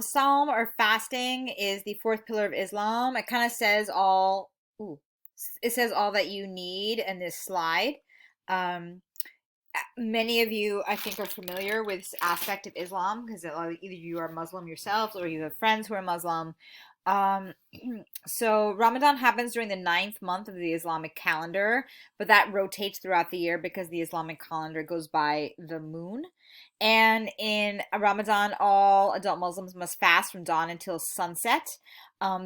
Sawm or fasting is the fourth pillar of Islam. It kind of says all, ooh, it says all that you need in this slide. Um, Many of you, I think, are familiar with this aspect of Islam because either you are Muslim yourselves or you have friends who are Muslim. Um, so Ramadan happens during the ninth month of the Islamic calendar, but that rotates throughout the year because the Islamic calendar goes by the moon. And in Ramadan, all adult Muslims must fast from dawn until sunset.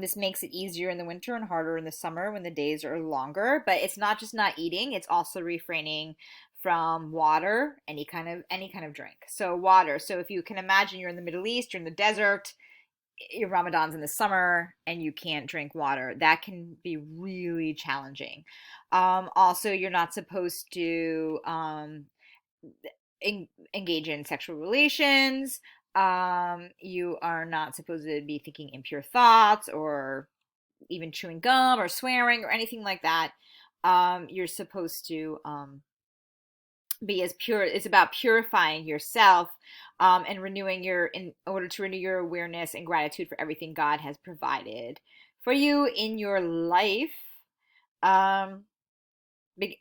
This makes it easier in the winter and harder in the summer when the days are longer. But it's not just not eating; it's also refraining from water, any kind of drink. So water. So if you can imagine you're in the Middle East, you're in the desert, your Ramadan's in the summer and you can't drink water. That can be really challenging. Also, you're not supposed to engage in sexual relations. You are not supposed to be thinking impure thoughts or even chewing gum or swearing or anything like that. You're supposed to be as pure. It's about purifying yourself and renewing in order to renew your awareness and gratitude for everything God has provided for you in your life. Um,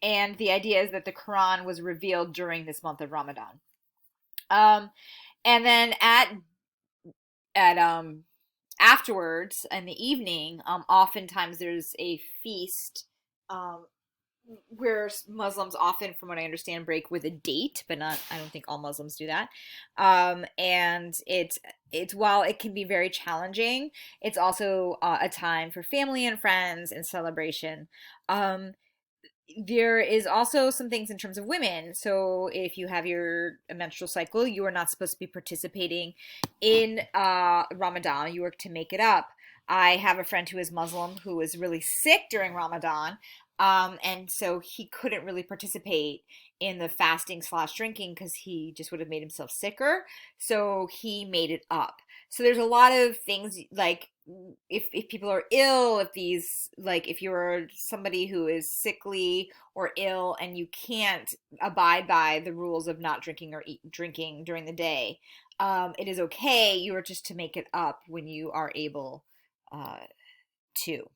and the idea is that the Quran was revealed during this month of Ramadan. Um, and then at afterwards in the evening, oftentimes there's a feast um, where Muslims often, from what I understand, break with a date, but not. I don't think all Muslims do that. And it's while it can be very challenging, it's also a time for family and friends and celebration. Um, there is also some things in terms of women. So if you have your menstrual cycle, you are not supposed to be participating in Ramadan. You are to make it up. I have a friend who is Muslim who was really sick during Ramadan, and so he couldn't really participate in the fasting slash drinking because he just would have made himself sicker. So he made it up. So there's a lot of things like if people are ill, if you're somebody who is sickly or ill and you can't abide by the rules of not drinking or drinking during the day, it is okay. You are just to make it up when you are able uh, to.